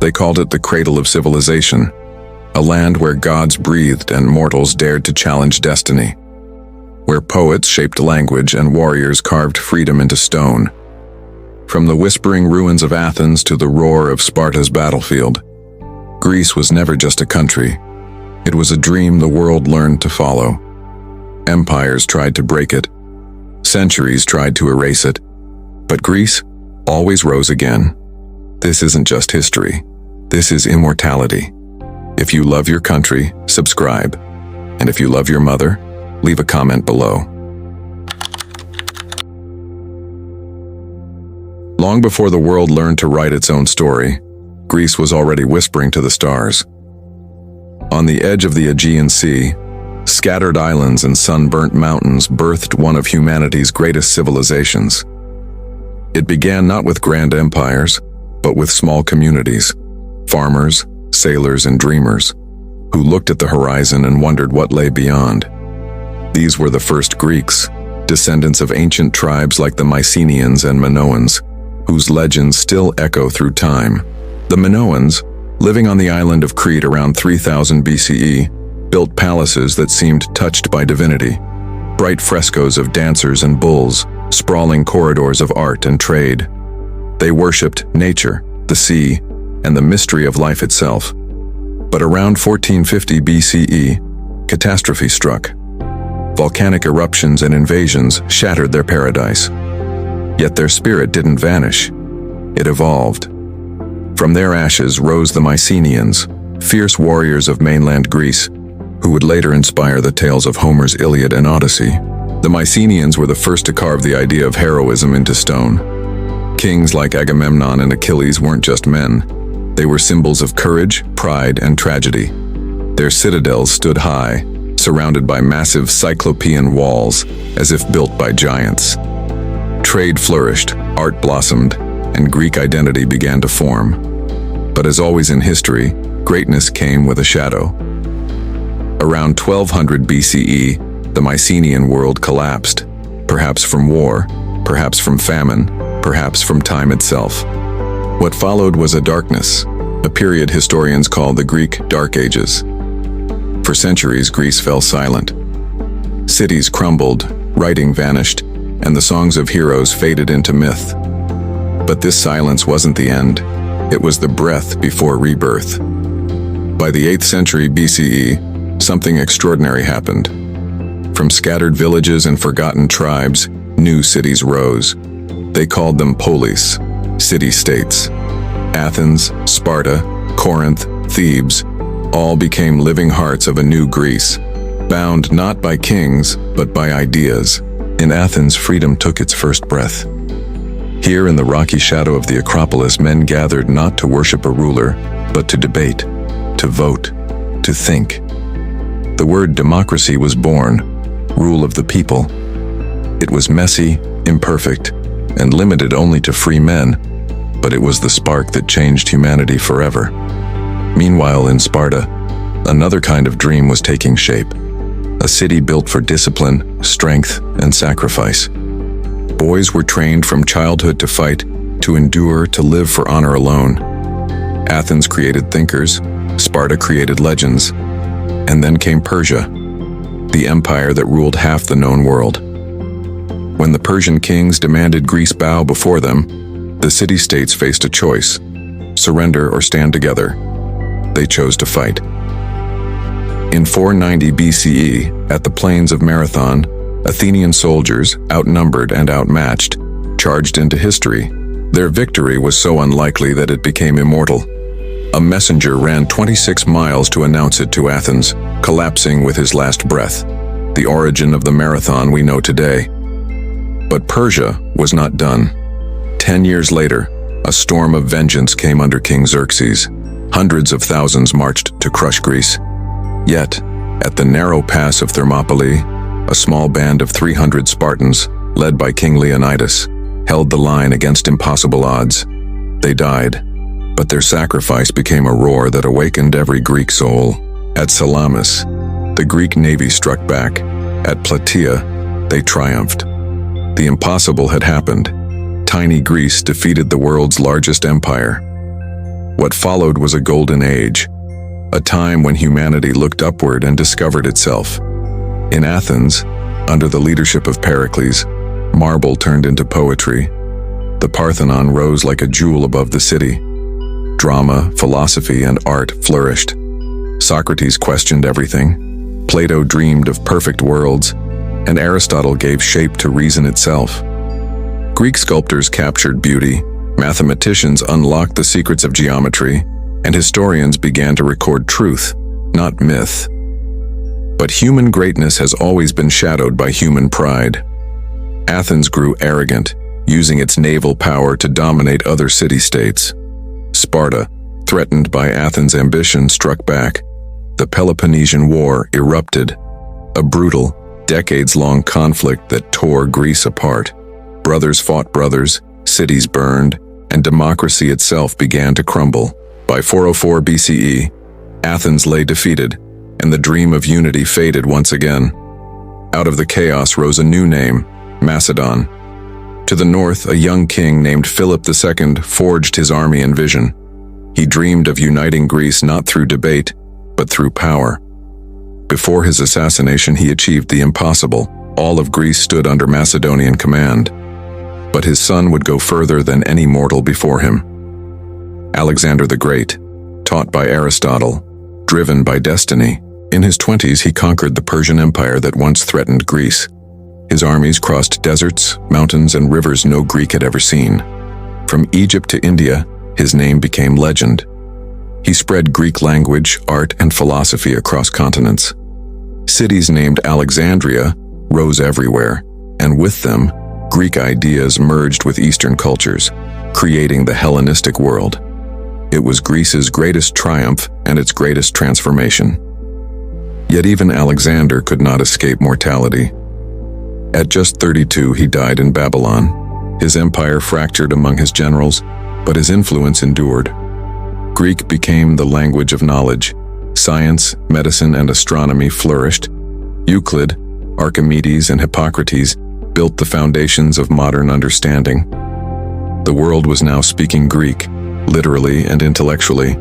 They called it the cradle of civilization, a land where gods breathed and mortals dared to challenge destiny, where poets shaped language and warriors carved freedom into stone. From the whispering ruins of Athens to the roar of Sparta's battlefield, Greece was never just a country. It was a dream the world learned to follow. Empires tried to break it. Centuries tried to erase it. But Greece always rose again. This isn't just history. This is immortality. If you love your country, subscribe. And if you love your mother, leave a comment below. Long before the world learned to write its own story, Greece was already whispering to the stars. On the edge of the Aegean Sea, scattered islands and sun-burnt mountains birthed one of humanity's greatest civilizations. It began not with grand empires, but with small communities, farmers, sailors, and dreamers, who looked at the horizon and wondered what lay beyond. These were the first Greeks, descendants of ancient tribes like the Mycenaeans and Minoans, whose legends still echo through time. The Minoans, living on the island of Crete around 3000 BCE, built palaces that seemed touched by divinity, bright frescoes of dancers and bulls, sprawling corridors of art and trade. They worshipped nature, the sea, and the mystery of life itself. But around 1450 BCE, catastrophe struck. Volcanic eruptions and invasions shattered their paradise. Yet their spirit didn't vanish. It evolved. From their ashes rose the Mycenaeans, fierce warriors of mainland Greece, who would later inspire the tales of Homer's Iliad and Odyssey. The Mycenaeans were the first to carve the idea of heroism into stone. Kings like Agamemnon and Achilles weren't just men. They were symbols of courage, pride, and tragedy. Their citadels stood high, surrounded by massive cyclopean walls, as if built by giants. Trade flourished, art blossomed, and Greek identity began to form. But as always in history, greatness came with a shadow. Around 1200 BCE, the Mycenaean world collapsed, perhaps from war, perhaps from famine, perhaps from time itself. What followed was a darkness, a period historians call the Greek Dark Ages. For centuries, Greece fell silent. Cities crumbled, writing vanished, and the songs of heroes faded into myth. But this silence wasn't the end. It was the breath before rebirth. By the 8th century BCE, something extraordinary happened. From scattered villages and forgotten tribes, new cities rose. They called them polis, city-states. Athens, Sparta, Corinth, Thebes, all became living hearts of a new Greece, bound not by kings, but by ideas. In Athens, freedom took its first breath. Here in the rocky shadow of the Acropolis, men gathered not to worship a ruler, but to debate, to vote, to think. The word democracy was born, rule of the people. It was messy, imperfect, and limited only to free men, but it was the spark that changed humanity forever. Meanwhile, in Sparta, another kind of dream was taking shape. A city built for discipline, strength, and sacrifice. Boys were trained from childhood to fight, to endure, to live for honor alone. Athens created thinkers, Sparta created legends, and then came Persia, the empire that ruled half the known world. When the Persian kings demanded Greece bow before them, the city-states faced a choice: surrender or stand together. They chose to fight. In 490 BCE, at the plains of Marathon, Athenian soldiers, outnumbered and outmatched, charged into history. Their victory was so unlikely that it became immortal. A messenger ran 26 miles to announce it to Athens, collapsing with his last breath, the origin of the marathon we know today. But Persia was not done. 10 years later, a storm of vengeance came under King Xerxes. Hundreds of thousands marched to crush Greece. Yet, at the narrow pass of Thermopylae, a small band of 300 Spartans, led by King Leonidas, held the line against impossible odds. They died, but their sacrifice became a roar that awakened every Greek soul. At Salamis, the Greek navy struck back. At Plataea, they triumphed. The impossible had happened. Tiny Greece defeated the world's largest empire. What followed was a golden age, a time when humanity looked upward and discovered itself. In Athens, under the leadership of Pericles, marble turned into poetry. The Parthenon rose like a jewel above the city. Drama, philosophy, and art flourished. Socrates questioned everything. Plato dreamed of perfect worlds, and Aristotle gave shape to reason itself. Greek sculptors captured beauty, mathematicians unlocked the secrets of geometry, and historians began to record truth, not myth. But human greatness has always been shadowed by human pride. Athens grew arrogant, using its naval power to dominate other city-states. Sparta, threatened by Athens' ambition, struck back. The Peloponnesian War erupted, a brutal, decades-long conflict that tore Greece apart. Brothers fought brothers, cities burned, and democracy itself began to crumble. By 404 BCE, Athens lay defeated, and the dream of unity faded once again. Out of the chaos rose a new name, Macedon. To the north, a young king named Philip II forged his army and vision. He dreamed of uniting Greece not through debate, but through power. Before his assassination, he achieved the impossible. All of Greece stood under Macedonian command. But his son would go further than any mortal before him. Alexander the Great, taught by Aristotle, driven by destiny. In his 20s, he conquered the Persian Empire that once threatened Greece. His armies crossed deserts, mountains, and rivers no Greek had ever seen. From Egypt to India, his name became legend. He spread Greek language, art, and philosophy across continents. Cities named Alexandria rose everywhere, and with them, Greek ideas merged with Eastern cultures, creating the Hellenistic world. It was Greece's greatest triumph and its greatest transformation. Yet even Alexander could not escape mortality. At just 32, he died in Babylon. His empire fractured among his generals, but his influence endured. Greek became the language of knowledge. Science, medicine, and astronomy flourished. Euclid, Archimedes, and Hippocrates built the foundations of modern understanding. The world was now speaking Greek, literally and intellectually.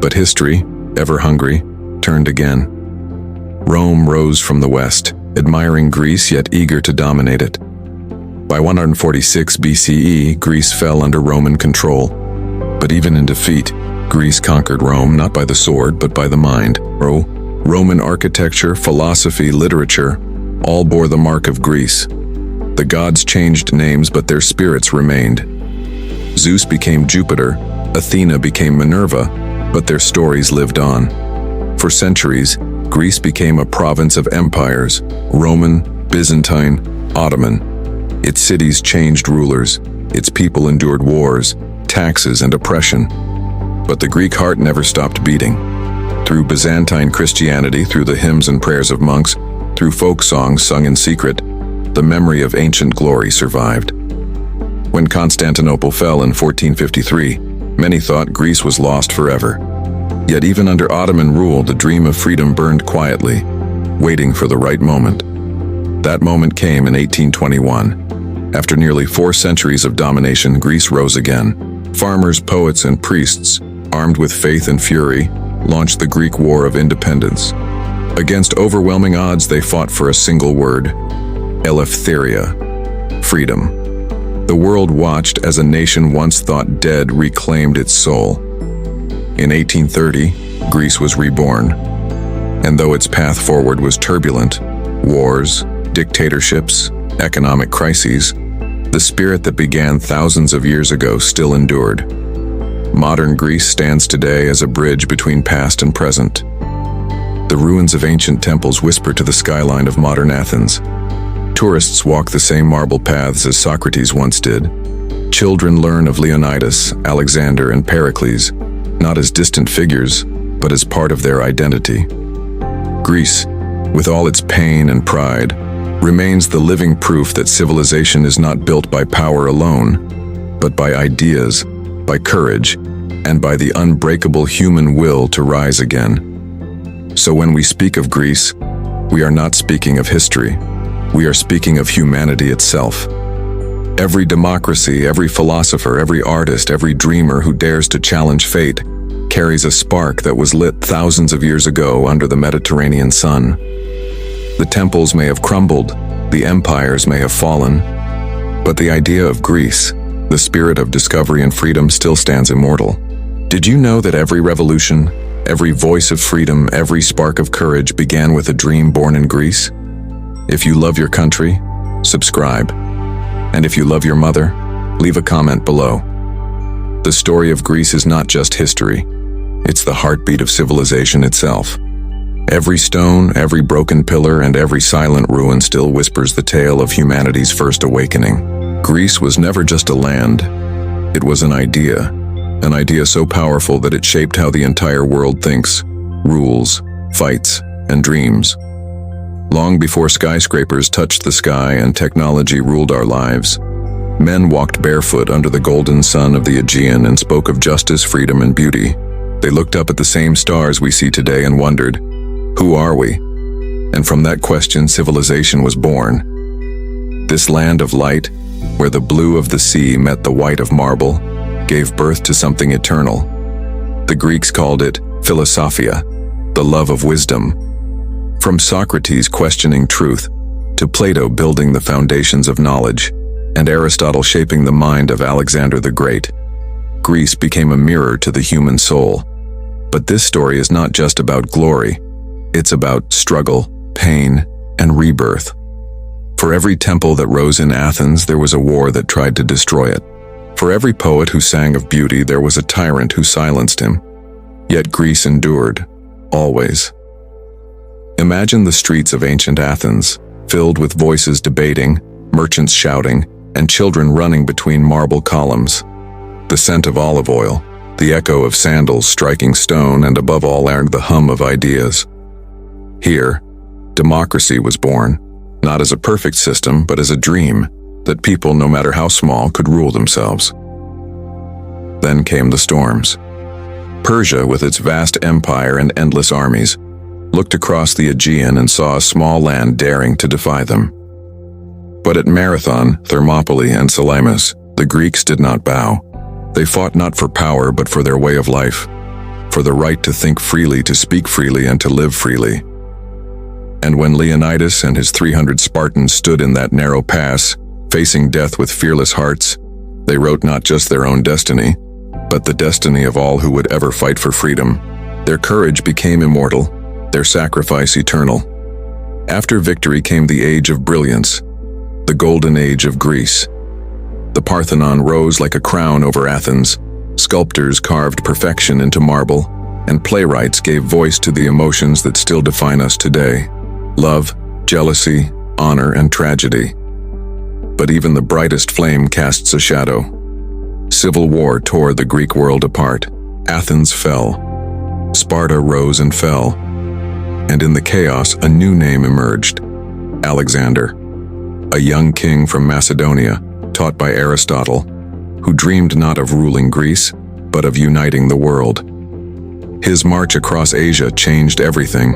But history, ever hungry, turned again. Rome rose from the west, admiring Greece yet eager to dominate it. By 146 BCE, Greece fell under Roman control. But even in defeat, Greece conquered Rome not by the sword but by the mind. Roman architecture, philosophy, literature, all bore the mark of Greece. The gods changed names, but their spirits remained. Zeus became Jupiter, Athena became Minerva, but their stories lived on. For centuries, Greece became a province of empires, Roman, Byzantine, Ottoman. Its cities changed rulers, its people endured wars, taxes, and oppression. But the Greek heart never stopped beating. Through Byzantine Christianity, through the hymns and prayers of monks, through folk songs sung in secret, the memory of ancient glory survived. When Constantinople fell in 1453, many thought Greece was lost forever. Yet even under Ottoman rule, the dream of freedom burned quietly, waiting for the right moment. That moment came in 1821. After nearly 4 centuries of domination, Greece rose again. Farmers, poets, and priests, armed with faith and fury, launched the Greek War of Independence. Against overwhelming odds, they fought for a single word: eleftheria, freedom. The world watched as a nation once thought dead reclaimed its soul. In 1830, Greece was reborn. And though its path forward was turbulent, wars, dictatorships, economic crises, the spirit that began thousands of years ago still endured. Modern Greece stands today as a bridge between past and present. The ruins of ancient temples whisper to the skyline of modern Athens. Tourists walk the same marble paths as Socrates once did. Children learn of Leonidas, Alexander, and Pericles, not as distant figures, but as part of their identity. Greece, with all its pain and pride, remains the living proof that civilization is not built by power alone, but by ideas, by courage, and by the unbreakable human will to rise again. So when we speak of Greece, we are not speaking of history. We are speaking of humanity itself. Every democracy, every philosopher, every artist, every dreamer who dares to challenge fate carries a spark that was lit thousands of years ago under the Mediterranean sun. The temples may have crumbled, the empires may have fallen, but the idea of Greece, the spirit of discovery and freedom, still stands immortal. Did you know that every revolution, every voice of freedom, every spark of courage began with a dream born in Greece? If you love your country, subscribe. And if you love your mother, leave a comment below. The story of Greece is not just history. It's the heartbeat of civilization itself. Every stone, every broken pillar, and every silent ruin still whispers the tale of humanity's first awakening. Greece was never just a land. It was an idea so powerful that it shaped how the entire world thinks, rules, fights, and dreams. Long before skyscrapers touched the sky and technology ruled our lives, men walked barefoot under the golden sun of the Aegean and spoke of justice, freedom, and beauty. They looked up at the same stars we see today and wondered, who are we? And from that question, civilization was born. This land of light, where the blue of the sea met the white of marble, gave birth to something eternal. The Greeks called it philosophia, the love of wisdom. From Socrates questioning truth, to Plato building the foundations of knowledge, and Aristotle shaping the mind of Alexander the Great, Greece became a mirror to the human soul. But this story is not just about glory, it's about struggle, pain, and rebirth. For every temple that rose in Athens, there was a war that tried to destroy it. For every poet who sang of beauty, there was a tyrant who silenced him. Yet Greece endured, always. Imagine the streets of ancient Athens, filled with voices debating, merchants shouting, and children running between marble columns. The scent of olive oil, the echo of sandals striking stone, and above all the hum of ideas. Here, democracy was born, not as a perfect system, but as a dream that people, no matter how small, could rule themselves. Then came the storms. Persia, with its vast empire and endless armies, looked across the Aegean and saw a small land daring to defy them. But at Marathon, Thermopylae, and Salamis, the Greeks did not bow. They fought not for power, but for their way of life, for the right to think freely, to speak freely, and to live freely. And when Leonidas and his 300 Spartans stood in that narrow pass, facing death with fearless hearts, they wrote not just their own destiny, but the destiny of all who would ever fight for freedom. Their courage became immortal, their sacrifice eternal. After victory came the age of brilliance, the golden age of Greece. The Parthenon rose like a crown over Athens, sculptors carved perfection into marble, and playwrights gave voice to the emotions that still define us today: love, jealousy, honor, and tragedy. But even the brightest flame casts a shadow. Civil war tore the Greek world apart. Athens fell. Sparta rose and fell. And in the chaos, a new name emerged: Alexander, a young king from Macedonia, taught by Aristotle, who dreamed not of ruling Greece, but of uniting the world. His march across Asia changed everything.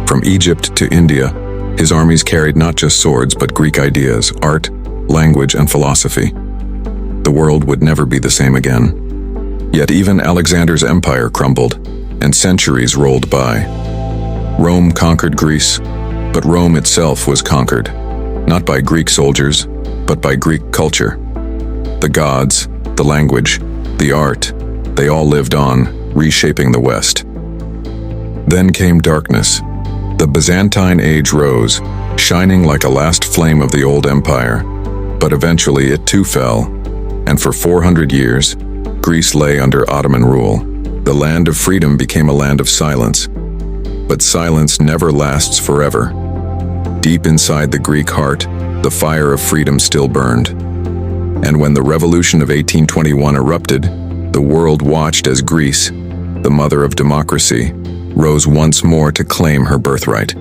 From Egypt to India, his armies carried not just swords, but Greek ideas, art, language, and philosophy. The world would never be the same again. Yet even Alexander's empire crumbled, and centuries rolled by. Rome conquered Greece, but Rome itself was conquered, not by Greek soldiers, but by Greek culture. The gods, the language, the art, they all lived on, reshaping the West. Then came darkness. The Byzantine age rose, shining like a last flame of the old empire. But eventually it too fell, and for 400 years, Greece lay under Ottoman rule. The land of freedom became a land of silence. But silence never lasts forever. Deep inside the Greek heart, the fire of freedom still burned. And when the revolution of 1821 erupted, the world watched as Greece, the mother of democracy, rose once more to claim her birthright.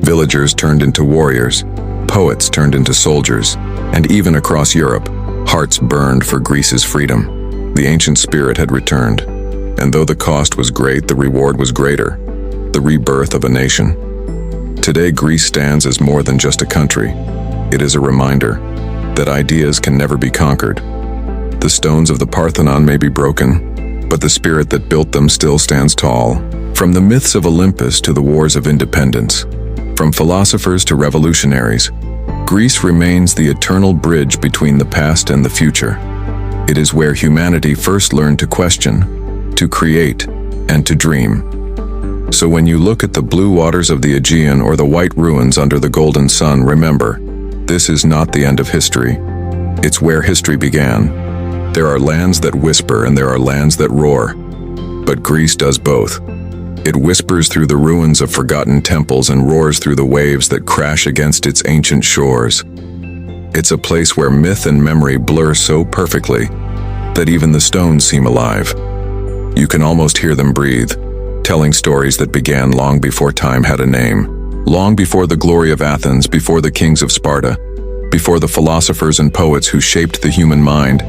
Villagers turned into warriors, poets turned into soldiers, and even across Europe, hearts burned for Greece's freedom. The ancient spirit had returned, and though the cost was great, the reward was greater: the rebirth of a nation. Today, Greece stands as more than just a country. It is a reminder that ideas can never be conquered. The stones of the Parthenon may be broken, but the spirit that built them still stands tall. From the myths of Olympus to the wars of independence, from philosophers to revolutionaries, Greece remains the eternal bridge between the past and the future. It is where humanity first learned to question, to create, and to dream. So when you look at the blue waters of the Aegean or the white ruins under the golden sun, remember, this is not the end of history. It's where history began. There are lands that whisper and there are lands that roar. But Greece does both. It whispers through the ruins of forgotten temples and roars through the waves that crash against its ancient shores. It's a place where myth and memory blur so perfectly that even the stones seem alive. You can almost hear them breathe, telling stories that began long before time had a name, long before the glory of Athens, before the kings of Sparta, before the philosophers and poets who shaped the human mind.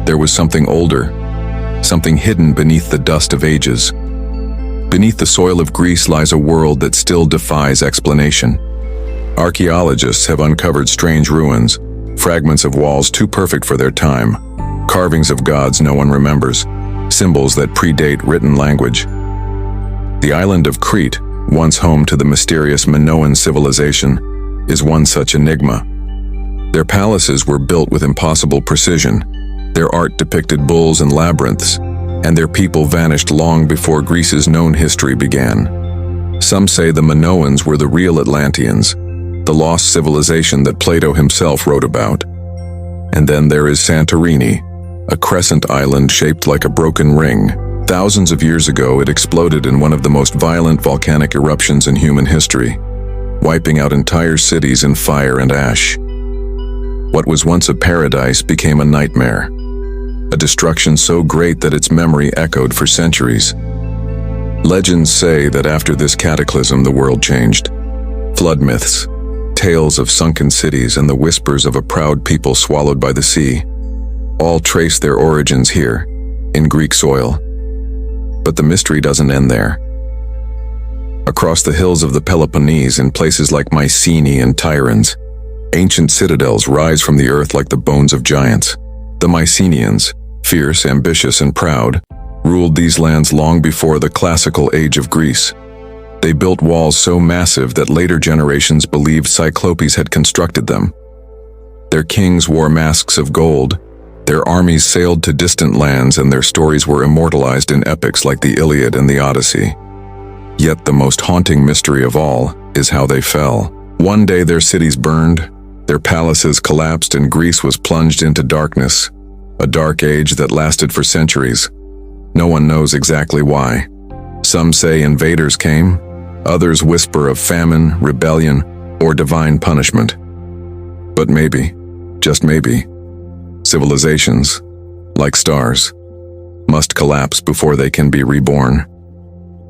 There was something older, something hidden beneath the dust of ages. Beneath the soil of Greece lies a world that still defies explanation. Archaeologists have uncovered strange ruins, fragments of walls too perfect for their time, carvings of gods no one remembers, symbols that predate written language. The island of Crete, once home to the mysterious Minoan civilization, is one such enigma. Their palaces were built with impossible precision. Their art depicted bulls and labyrinths, and their people vanished long before Greece's known history began. Some say the Minoans were the real Atlanteans, the lost civilization that Plato himself wrote about. And then there is Santorini, a crescent island shaped like a broken ring. Thousands of years ago, it exploded in one of the most violent volcanic eruptions in human history, wiping out entire cities in fire and ash. What was once a paradise became a nightmare, a destruction so great that its memory echoed for centuries. Legends say that after this cataclysm, the world changed. Flood myths, tales of sunken cities, and the whispers of a proud people swallowed by the sea all trace their origins here, in Greek soil. But the mystery doesn't end there. Across the hills of the Peloponnese, in places like Mycenae and Tiryns, ancient citadels rise from the earth like the bones of giants. The Mycenaeans, fierce, ambitious, and proud, ruled these lands long before the classical age of Greece. They built walls so massive that later generations believed Cyclopes had constructed them. Their kings wore masks of gold, their armies sailed to distant lands, and their stories were immortalized in epics like the Iliad and the Odyssey. Yet the most haunting mystery of all is how they fell. One day their cities burned, their palaces collapsed, and Greece was plunged into darkness, a dark age that lasted for centuries. No one knows exactly why. Some say invaders came, others whisper of famine, rebellion, or divine punishment. But maybe, just maybe, civilizations, like stars, must collapse before they can be reborn.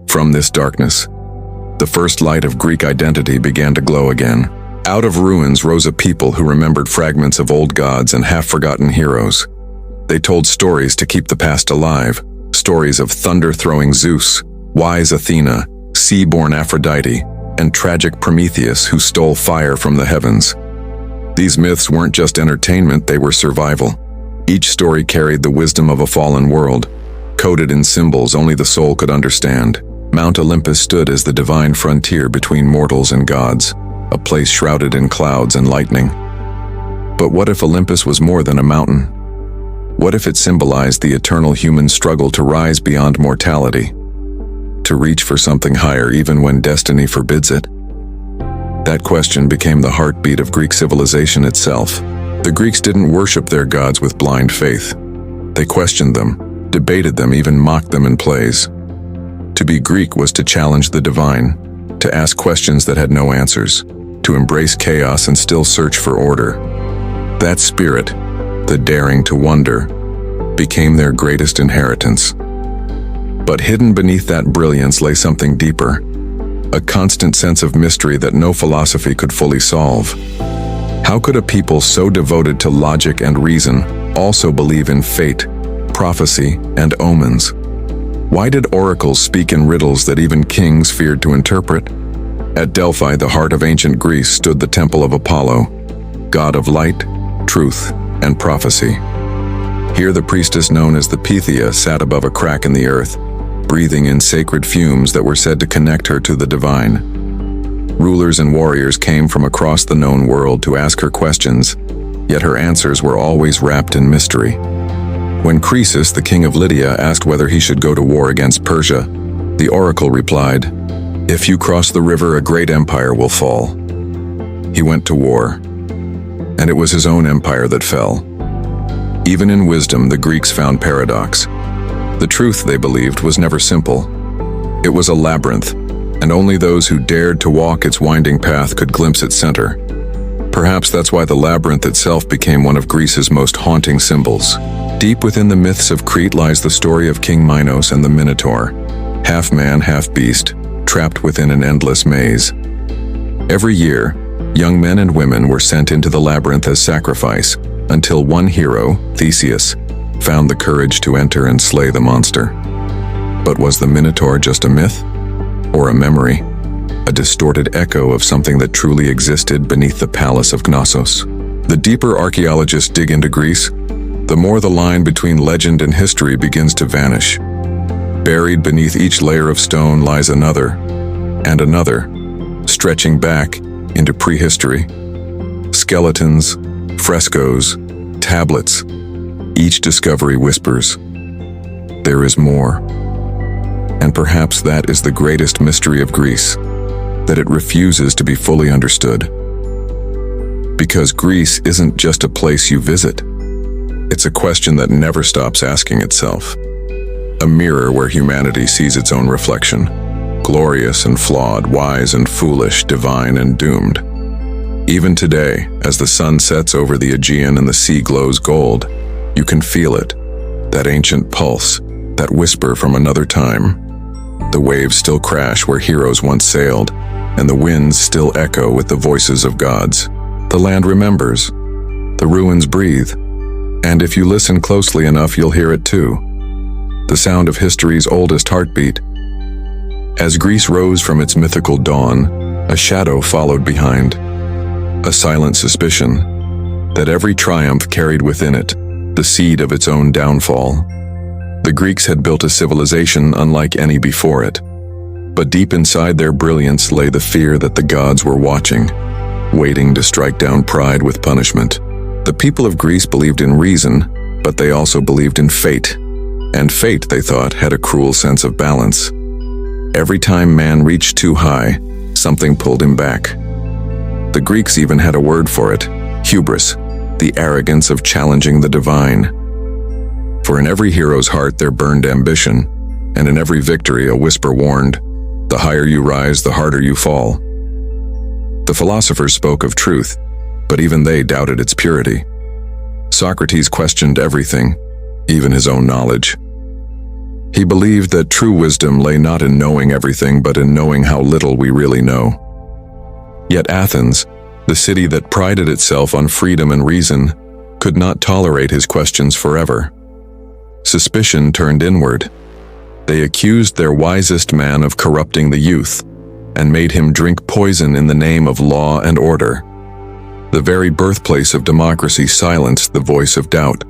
From this darkness, the first light of Greek identity began to glow again. Out of ruins rose a people who remembered fragments of old gods and half-forgotten heroes. They told stories to keep the past alive, stories of thunder-throwing Zeus, wise Athena, sea-born Aphrodite, and tragic Prometheus who stole fire from the heavens. These myths weren't just entertainment, they were survival. Each story carried the wisdom of a fallen world, coded in symbols only the soul could understand. Mount Olympus stood as the divine frontier between mortals and gods, a place shrouded in clouds and lightning. But what if Olympus was more than a mountain? What if it symbolized the eternal human struggle to rise beyond mortality, to reach for something higher even when destiny forbids it? That question became the heartbeat of Greek civilization itself. The Greeks didn't worship their gods with blind faith. They questioned them, debated them, even mocked them in plays. To be Greek was to challenge the divine, to ask questions that had no answers, to embrace chaos and still search for order. That spirit, the daring to wonder, became their greatest inheritance. But hidden beneath that brilliance lay something deeper, a constant sense of mystery that no philosophy could fully solve. How could a people so devoted to logic and reason also believe in fate, prophecy, and omens? Why did oracles speak in riddles that even kings feared to interpret? At Delphi, the heart of ancient Greece, stood the temple of Apollo, god of light, truth and prophecy. Here the priestess known as the Pythia sat above a crack in the earth, breathing in sacred fumes that were said to connect her to the divine. Rulers and warriors came from across the known world to ask her questions, yet her answers were always wrapped in mystery. When Croesus, the king of Lydia, asked whether he should go to war against Persia, the oracle replied, "If you cross the river, a great empire will fall." He went to war, and it was his own empire that fell. Even in wisdom, the Greeks found paradox. The truth, they believed, was never simple. It was a labyrinth, and only those who dared to walk its winding path could glimpse its center. Perhaps that's why the labyrinth itself became one of Greece's most haunting symbols. Deep within the myths of Crete lies the story of King Minos and the Minotaur, half man, half beast, trapped within an endless maze. Every year, young men and women were sent into the labyrinth as sacrifice, until one hero, Theseus, found the courage to enter and slay the monster. But was the Minotaur just a myth? Or a memory? A distorted echo of something that truly existed beneath the palace of Knossos? The deeper archaeologists dig into Greece, the more the line between legend and history begins to vanish. Buried beneath each layer of stone lies another, and another, stretching back into prehistory. Skeletons, frescoes, tablets. Each discovery whispers, there is more. And perhaps that is the greatest mystery of Greece, that it refuses to be fully understood. Because Greece isn't just a place you visit. It's a question that never stops asking itself. A mirror where humanity sees its own reflection. Glorious and flawed, wise and foolish, divine and doomed. Even today, as the sun sets over the Aegean and the sea glows gold, you can feel it, that ancient pulse, that whisper from another time. The waves still crash where heroes once sailed, and the winds still echo with the voices of gods. The land remembers, the ruins breathe, and if you listen closely enough, you'll hear it too. The sound of history's oldest heartbeat. As Greece rose from its mythical dawn, a shadow followed behind. A silent suspicion that every triumph carried within it the seed of its own downfall. The Greeks had built a civilization unlike any before it, but deep inside their brilliance lay the fear that the gods were watching, waiting to strike down pride with punishment. The people of Greece believed in reason, but they also believed in fate, and fate, they thought, had a cruel sense of balance. Every time man reached too high, something pulled him back. The Greeks even had a word for it, hubris, the arrogance of challenging the divine. For in every hero's heart there burned ambition, and in every victory a whisper warned, the higher you rise, the harder you fall. The philosophers spoke of truth, but even they doubted its purity. Socrates questioned everything, even his own knowledge. He believed that true wisdom lay not in knowing everything, but in knowing how little we really know. Yet Athens, the city that prided itself on freedom and reason, could not tolerate his questions forever. Suspicion turned inward. They accused their wisest man of corrupting the youth, and made him drink poison in the name of law and order. The very birthplace of democracy silenced the voice of doubt.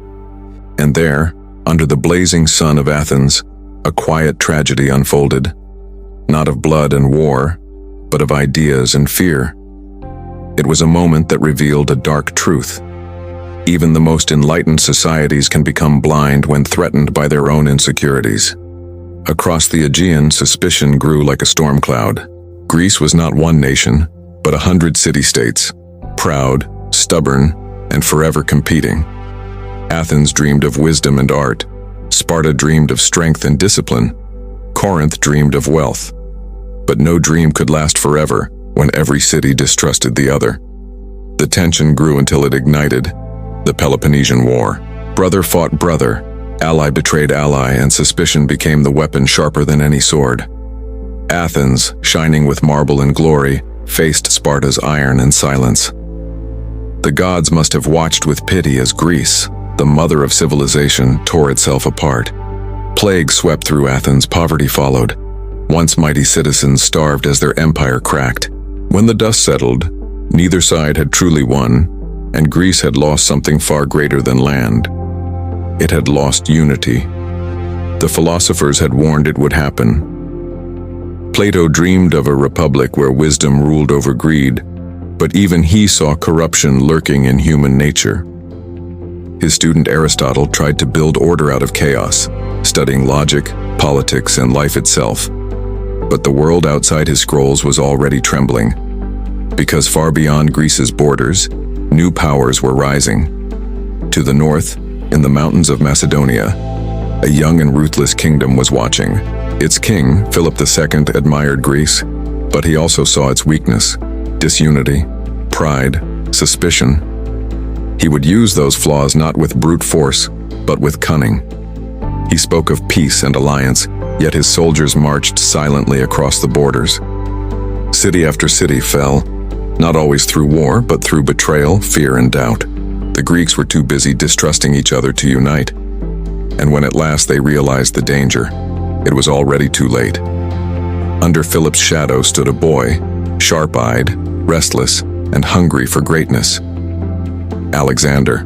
And there, under the blazing sun of Athens, a quiet tragedy unfolded, not of blood and war, but of ideas and fear. It was a moment that revealed a dark truth. Even the most enlightened societies can become blind when threatened by their own insecurities. Across the Aegean, suspicion grew like a storm cloud. Greece was not one nation, but 100 city-states, proud, stubborn, and forever competing. Athens dreamed of wisdom and art. Sparta dreamed of strength and discipline. Corinth dreamed of wealth. But no dream could last forever when every city distrusted the other. The tension grew until it ignited, the Peloponnesian War. Brother fought brother, ally betrayed ally, and suspicion became the weapon sharper than any sword. Athens, shining with marble and glory, faced Sparta's iron in silence. The gods must have watched with pity as Greece, the mother of civilization, tore itself apart. Plague swept through Athens, poverty followed. Once mighty citizens starved as their empire cracked. When the dust settled, neither side had truly won, And Greece had lost something far greater than land. It had lost unity. The philosophers had warned it would happen. Plato dreamed of a republic where wisdom ruled over greed, but even he saw corruption lurking in human nature. His student Aristotle tried to build order out of chaos, studying logic, politics, and life itself. But the world outside his scrolls was already trembling, because far beyond Greece's borders, new powers were rising. To the north, in the mountains of Macedonia, a young and ruthless kingdom was watching. Its king, Philip II, admired Greece, but he also saw its weakness: disunity, pride, suspicion. He would use those flaws not with brute force, but with cunning. He spoke of peace and alliance, yet his soldiers marched silently across the borders. City after city fell, not always through war, but through betrayal, fear, and doubt. The Greeks were too busy distrusting each other to unite. And when at last they realized the danger, it was already too late. Under Philip's shadow stood a boy, sharp-eyed, restless, and hungry for greatness: Alexander.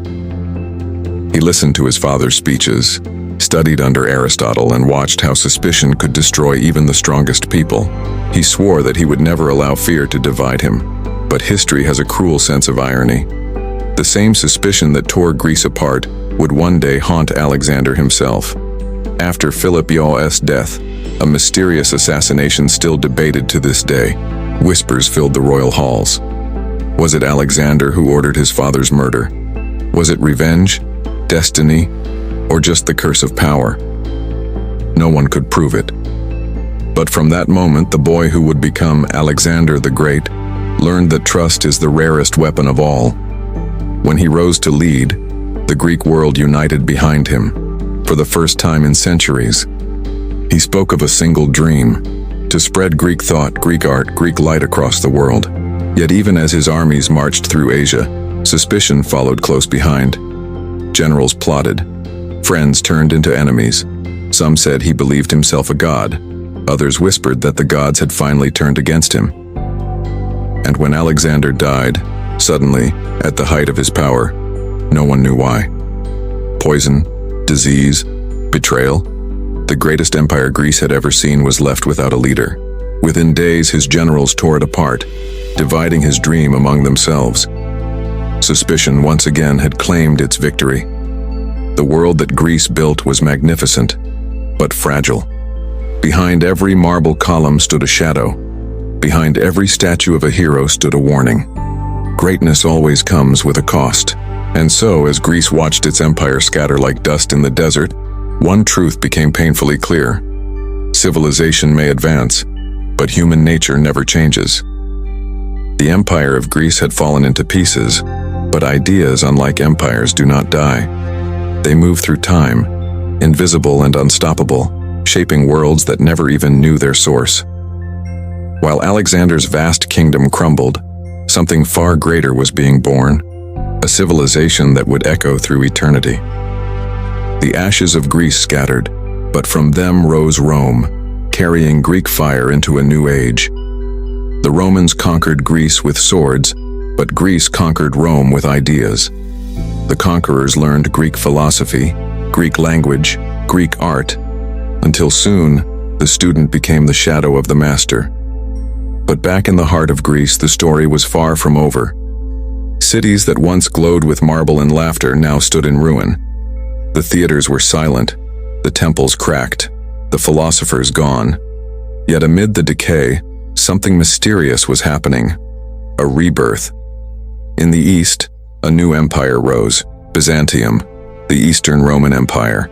He listened to his father's speeches, studied under Aristotle, and watched how suspicion could destroy even the strongest people. He swore that he would never allow fear to divide him. But history has a cruel sense of irony. The same suspicion that tore Greece apart would one day haunt Alexander himself. After Philip's death, a mysterious assassination still debated to this day. Whispers filled the royal halls. Was it Alexander who ordered his father's murder? Was it revenge, destiny, or just the curse of power? No one could prove it. But from that moment, the boy who would become Alexander the Great learned that trust is the rarest weapon of all. When he rose to lead, the Greek world united behind him. For the first time in centuries, he spoke of a single dream: to spread Greek thought, Greek art, Greek light across the world. Yet even as his armies marched through Asia, suspicion followed close behind. Generals plotted. Friends turned into enemies. Some said he believed himself a god. Others whispered that the gods had finally turned against him. And when Alexander died, suddenly, at the height of his power, no one knew why. Poison, disease, betrayal. The greatest empire Greece had ever seen was left without a leader. Within days, his generals tore it apart, dividing his dream among themselves. Suspicion once again had claimed its victory. The world that Greece built was magnificent, but fragile. Behind every marble column stood a shadow. Behind every statue of a hero stood a warning. Greatness always comes with a cost. And so, as Greece watched its empire scatter like dust in the desert, one truth became painfully clear: civilization may advance, but human nature never changes. The empire of Greece had fallen into pieces, but ideas, unlike empires, do not die. They move through time, invisible and unstoppable, shaping worlds that never even knew their source. While Alexander's vast kingdom crumbled, something far greater was being born, a civilization that would echo through eternity. The ashes of Greece scattered, but from them rose Rome, carrying Greek fire into a new age. The Romans conquered Greece with swords, but Greece conquered Rome with ideas. The conquerors learned Greek philosophy, Greek language, Greek art, until soon, the student became the shadow of the master. But back in the heart of Greece, the story was far from over. Cities that once glowed with marble and laughter now stood in ruin. The theaters were silent, the temples cracked, the philosophers gone. Yet amid the decay, something mysterious was happening: a rebirth. In the east, a new empire rose, Byzantium, the Eastern Roman Empire.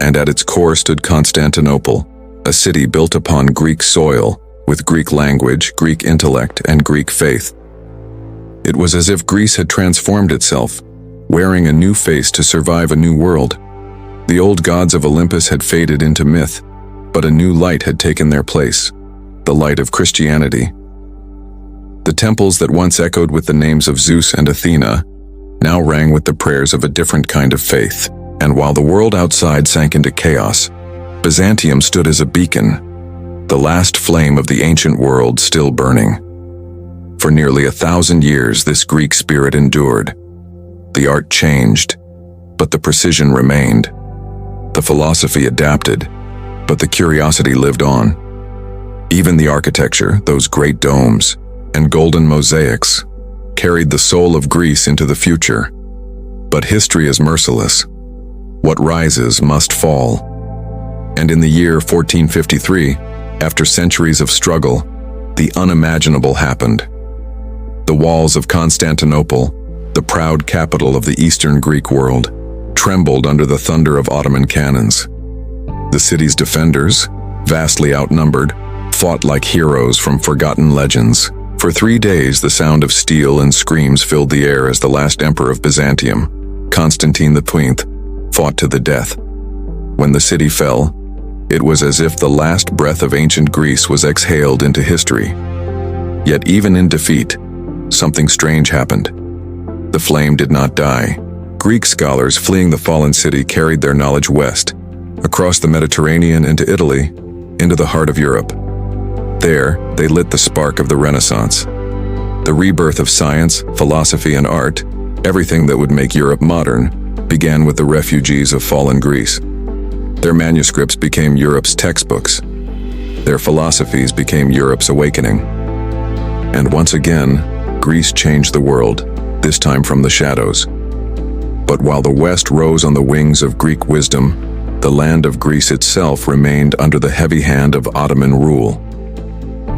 And at its core stood Constantinople, a city built upon Greek soil, with Greek language, Greek intellect, and Greek faith. It was as if Greece had transformed itself, wearing a new face to survive a new world. The old gods of Olympus had faded into myth, but a new light had taken their place: the light of Christianity. The temples that once echoed with the names of Zeus and Athena now rang with the prayers of a different kind of faith. And while the world outside sank into chaos, Byzantium stood as a beacon, the last flame of the ancient world still burning. For nearly 1,000 years, this Greek spirit endured, The art changed, but the precision remained. The philosophy adapted, but the curiosity lived on. Even the architecture, those great domes and golden mosaics, carried the soul of Greece into the future. But history is merciless. What rises must fall. And in the year 1453, after centuries of struggle, the unimaginable happened. The walls of Constantinople, the proud capital of the Eastern Greek world, trembled under the thunder of Ottoman cannons. The city's defenders, vastly outnumbered, fought like heroes from forgotten legends. For 3 days, the sound of steel and screams filled the air as the last emperor of Byzantium, Constantine XII, fought to the death. When the city fell, it was as if the last breath of ancient Greece was exhaled into history. Yet even in defeat, something strange happened. The flame did not die. Greek scholars fleeing the fallen city carried their knowledge west, across the Mediterranean into Italy, into the heart of Europe. There, they lit the spark of the Renaissance. The rebirth of science, philosophy, and art, everything that would make Europe modern, began with the refugees of fallen Greece. Their manuscripts became Europe's textbooks. Their philosophies became Europe's awakening. And once again, Greece changed the world, this time from the shadows. But while the West rose on the wings of Greek wisdom, the land of Greece itself remained under the heavy hand of Ottoman rule.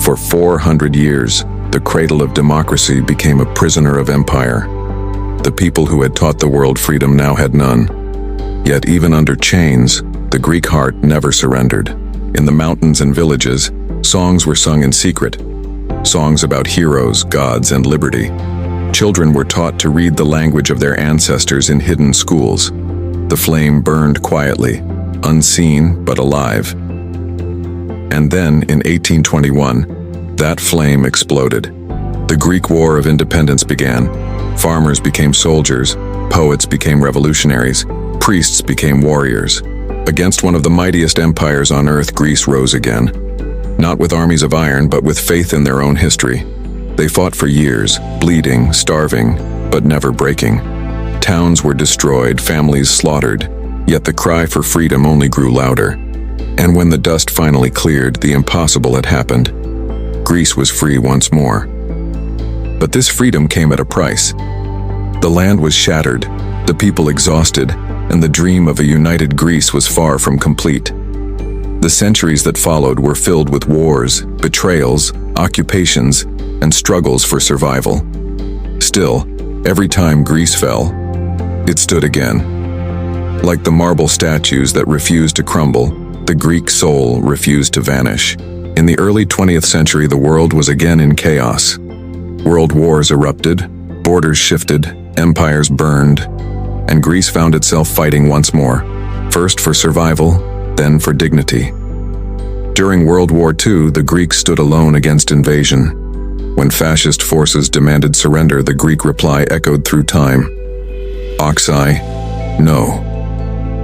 For 400 years, the cradle of democracy became a prisoner of empire. The people who had taught the world freedom now had none. Yet even under chains, the Greek heart never surrendered. In the mountains and villages, songs were sung in secret. Songs about heroes, gods, and liberty. Children were taught to read the language of their ancestors in hidden schools. The flame burned quietly, unseen but alive. And then, in 1821, that flame exploded. The Greek War of Independence began. Farmers became soldiers, poets became revolutionaries, priests became warriors. Against one of the mightiest empires on earth, Greece rose again. Not with armies of iron, but with faith in their own history. They fought for years, bleeding, starving, but never breaking. Towns were destroyed, families slaughtered, yet the cry for freedom only grew louder. And when the dust finally cleared, the impossible had happened. Greece was free once more. But this freedom came at a price. The land was shattered, the people exhausted, and the dream of a united Greece was far from complete. The centuries that followed were filled with wars, betrayals, occupations, and struggles for survival. Still, every time Greece fell, it stood again. Like the marble statues that refused to crumble, the Greek soul refused to vanish. In the early 20th century, the world was again in chaos. World wars erupted, borders shifted, empires burned, and Greece found itself fighting once more, first for survival, then for dignity. During World War II, the Greeks stood alone against invasion. When fascist forces demanded surrender, the Greek reply echoed through time. Oxai, no.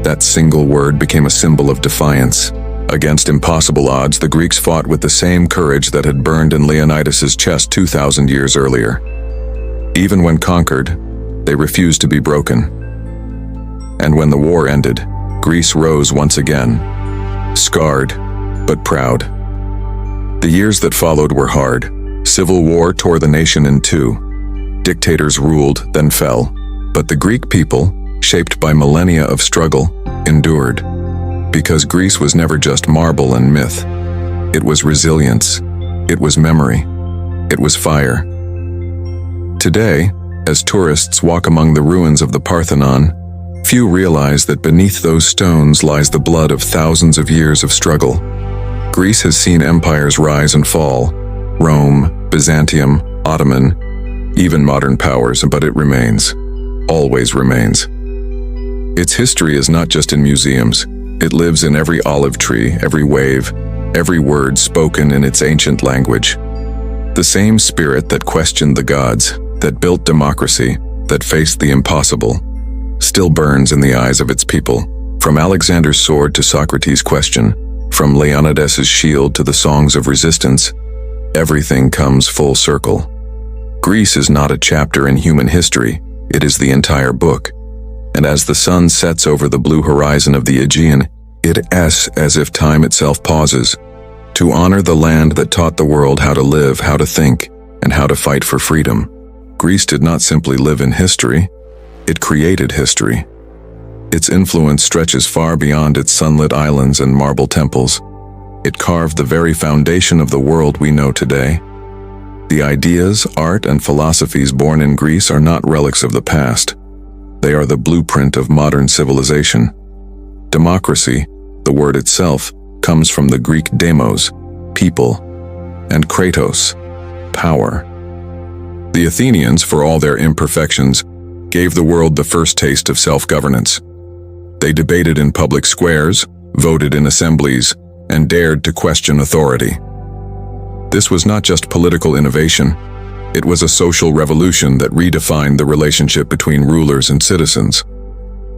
That single word became a symbol of defiance. Against impossible odds, the Greeks fought with the same courage that had burned in Leonidas's chest 2,000 years earlier. Even when conquered, they refused to be broken. And when the war ended, Greece rose once again, scarred but proud. The years that followed were hard. Civil war tore the nation in two. Dictators ruled, then fell. But the Greek people, shaped by millennia of struggle, endured. Because Greece was never just marble and myth. It was resilience. It was memory. It was fire. Today, as tourists walk among the ruins of the Parthenon, few realize that beneath those stones lies the blood of thousands of years of struggle. Greece has seen empires rise and fall, Rome, Byzantium, Ottoman, even modern powers, but it remains, always remains. Its history is not just in museums. It lives in every olive tree, every wave, every word spoken in its ancient language. The same spirit that questioned the gods, that built democracy, that faced the impossible, still burns in the eyes of its people. From Alexander's sword to Socrates' question, from Leonidas's shield to the songs of resistance, everything comes full circle. Greece is not a chapter in human history, it is the entire book. And as the sun sets over the blue horizon of the Aegean, it is as if time itself pauses, to honor the land that taught the world how to live, how to think, and how to fight for freedom. Greece did not simply live in history, it created history. Its influence stretches far beyond its sunlit islands and marble temples. It carved the very foundation of the world we know today. The ideas, art, and philosophies born in Greece are not relics of the past. They are the blueprint of modern civilization. Democracy, the word itself, comes from the Greek demos, people, and kratos, power. The Athenians, for all their imperfections, gave the world the first taste of self-governance. They debated in public squares, voted in assemblies, and dared to question authority. This was not just political innovation, it was a social revolution that redefined the relationship between rulers and citizens.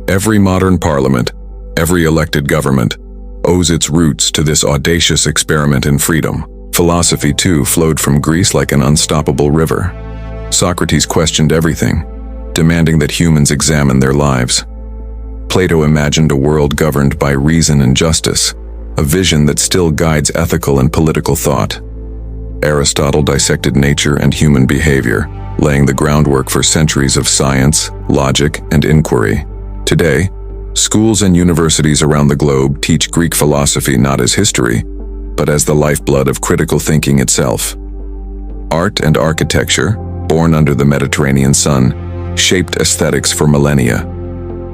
Every modern parliament, every elected government, owes its roots to this audacious experiment in freedom. Philosophy, too, flowed from Greece like an unstoppable river. Socrates questioned everything, demanding that humans examine their lives. Plato imagined a world governed by reason and justice, a vision that still guides ethical and political thought. Aristotle dissected nature and human behavior, laying the groundwork for centuries of science, logic, and inquiry. Today, schools and universities around the globe teach Greek philosophy not as history, but as the lifeblood of critical thinking itself. Art and architecture, born under the Mediterranean sun, shaped aesthetics for millennia.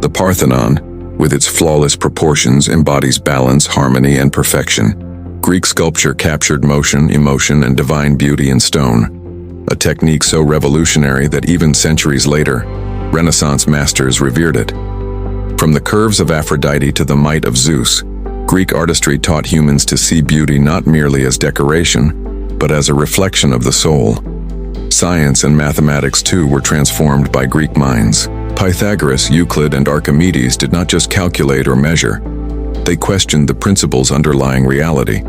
The Parthenon, with its flawless proportions, embodies balance, harmony, and perfection. Greek sculpture captured motion, emotion, and divine beauty in stone, a technique so revolutionary that even centuries later, Renaissance masters revered it. From the curves of Aphrodite to the might of Zeus, Greek artistry taught humans to see beauty not merely as decoration, but as a reflection of the soul. Science and mathematics, too, were transformed by Greek minds. Pythagoras, Euclid, and Archimedes did not just calculate or measure. They questioned the principles underlying reality.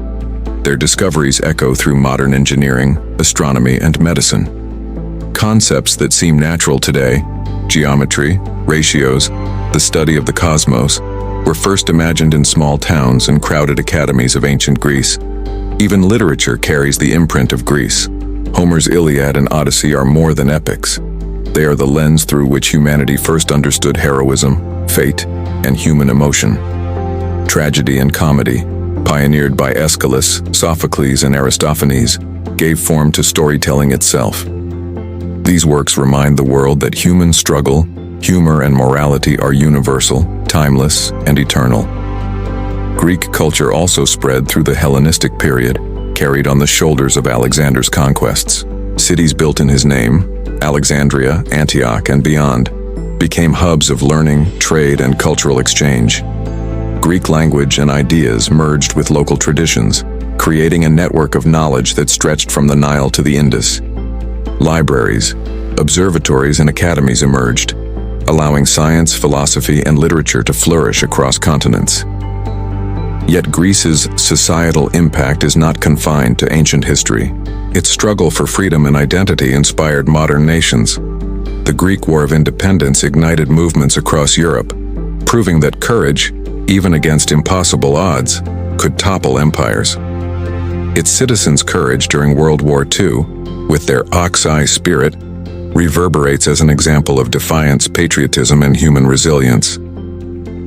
Their discoveries echo through modern engineering, astronomy, and medicine. Concepts that seem natural today, geometry, ratios, the study of the cosmos, were first imagined in small towns and crowded academies of ancient Greece. Even literature carries the imprint of Greece. Homer's Iliad and Odyssey are more than epics. They are the lens through which humanity first understood heroism, fate, and human emotion. Tragedy and comedy, pioneered by Aeschylus, Sophocles, and Aristophanes, gave form to storytelling itself. These works remind the world that human struggle, humor, and morality are universal, timeless, and eternal. Greek culture also spread through the Hellenistic period, carried on the shoulders of Alexander's conquests. Cities built in his name, Alexandria, Antioch, and beyond, became hubs of learning, trade, and cultural exchange. Greek language and ideas merged with local traditions, creating a network of knowledge that stretched from the Nile to the Indus. Libraries, observatories, and academies emerged, allowing science, philosophy, and literature to flourish across continents. Yet Greece's societal impact is not confined to ancient history. Its struggle for freedom and identity inspired modern nations. The Greek War of Independence ignited movements across Europe, proving that courage, even against impossible odds, could topple empires. Its citizens' courage during World War II, with their ox-eye spirit, reverberates as an example of defiance, patriotism, and human resilience.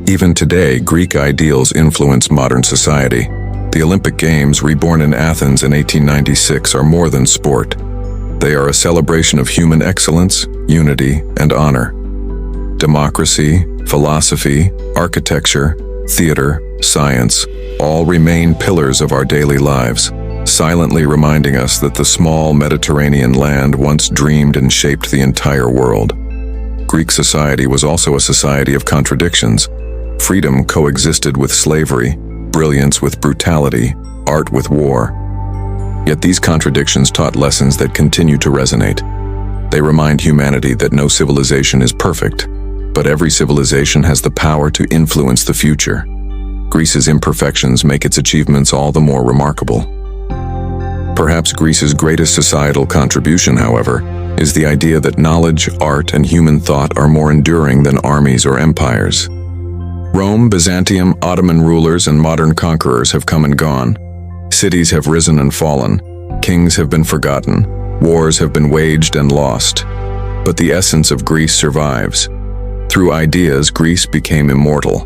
Even today, Greek ideals influence modern society. The Olympic Games, reborn in Athens in 1896, are more than sport. They are a celebration of human excellence, unity, and honor. Democracy, philosophy, architecture, theater, science, all remain pillars of our daily lives, silently reminding us that the small Mediterranean land once dreamed and shaped the entire world. Greek society was also a society of contradictions. Freedom coexisted with slavery, brilliance with brutality, art with war. Yet these contradictions taught lessons that continue to resonate. They remind humanity that no civilization is perfect, but every civilization has the power to influence the future. Greece's imperfections make its achievements all the more remarkable. Perhaps Greece's greatest societal contribution, however, is the idea that knowledge, art, and human thought are more enduring than armies or empires. Rome, Byzantium, Ottoman rulers, and modern conquerors have come and gone. Cities have risen and fallen. Kings have been forgotten. Wars have been waged and lost. But the essence of Greece survives. Through ideas, Greece became immortal.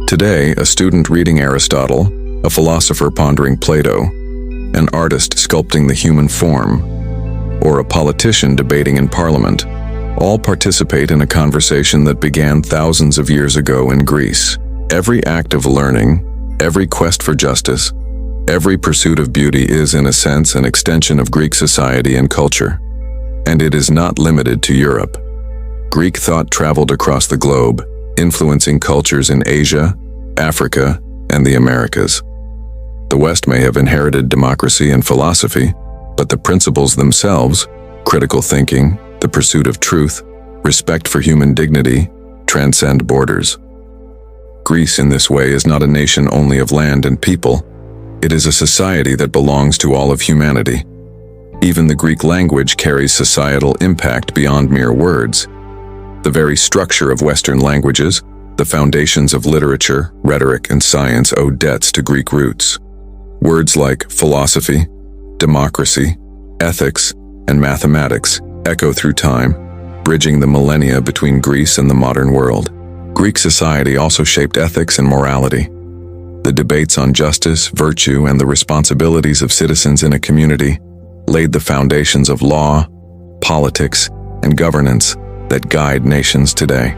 Today, a student reading Aristotle, a philosopher pondering Plato, an artist sculpting the human form, or a politician debating in parliament, all participate in a conversation that began thousands of years ago in Greece. Every act of learning, every quest for justice, every pursuit of beauty is, in a sense, an extension of Greek society and culture. And it is not limited to Europe. Greek thought traveled across the globe, influencing cultures in Asia, Africa, and the Americas. The West may have inherited democracy and philosophy, but the principles themselves, critical thinking, the pursuit of truth, respect for human dignity, transcend borders. Greece in this way is not a nation only of land and people. It is a society that belongs to all of humanity. Even the Greek language carries societal impact beyond mere words. The very structure of Western languages, the foundations of literature, rhetoric, and science owe debts to Greek roots. Words like philosophy, democracy, ethics, and mathematics echo through time, bridging the millennia between Greece and the modern world. Greek society also shaped ethics and morality. The debates on justice, virtue, and the responsibilities of citizens in a community laid the foundations of law, politics, and governance that guide nations today.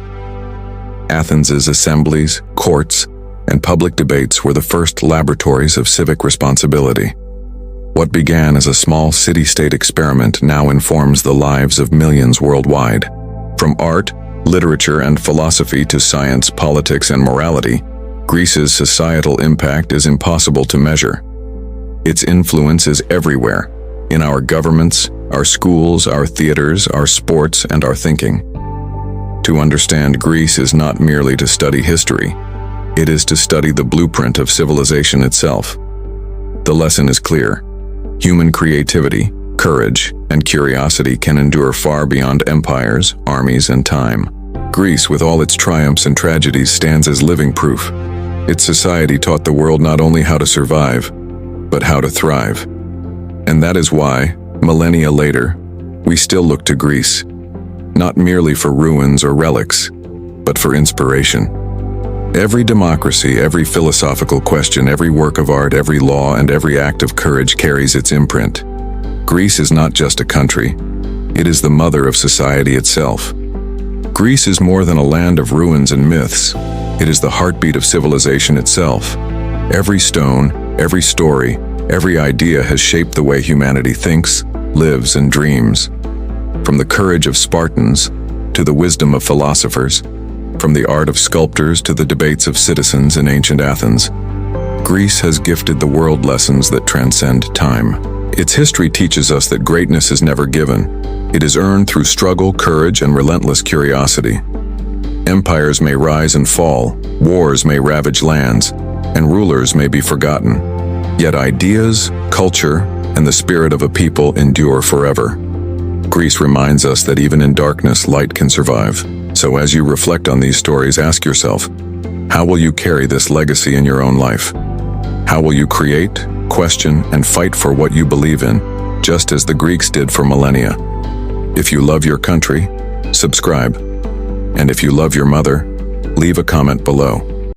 Athens's assemblies, courts, and public debates were the first laboratories of civic responsibility. What began as a small city-state experiment now informs the lives of millions worldwide. From art, literature, and philosophy to science, politics, and morality, Greece's societal impact is impossible to measure. Its influence is everywhere, in our governments, our schools, our theaters, our sports, and our thinking. To understand Greece is not merely to study history, it is to study the blueprint of civilization itself. The lesson is clear. Human creativity, courage, and curiosity can endure far beyond empires, armies, and time. Greece, with all its triumphs and tragedies, stands as living proof. Its society taught the world not only how to survive, but how to thrive. And that is why, millennia later, we still look to Greece, not merely for ruins or relics, but for inspiration. Every democracy, every philosophical question, every work of art, every law, and every act of courage carries its imprint. Greece is not just a country, it is the mother of society itself. Greece is more than a land of ruins and myths. It is the heartbeat of civilization itself. Every stone, every story, every idea has shaped the way humanity thinks, lives, and dreams. From the courage of Spartans to the wisdom of philosophers, from the art of sculptors to the debates of citizens in ancient Athens, Greece has gifted the world lessons that transcend time. Its history teaches us that greatness is never given. It is earned through struggle, courage, and relentless curiosity. Empires may rise and fall, wars may ravage lands, and rulers may be forgotten. Yet ideas, culture, and the spirit of a people endure forever. Greece reminds us that even in darkness, light can survive. So as you reflect on these stories, ask yourself, how will you carry this legacy in your own life? How will you create, question, and fight for what you believe in, just as the Greeks did for millennia? If you love your country, subscribe. And if you love your mother, leave a comment below.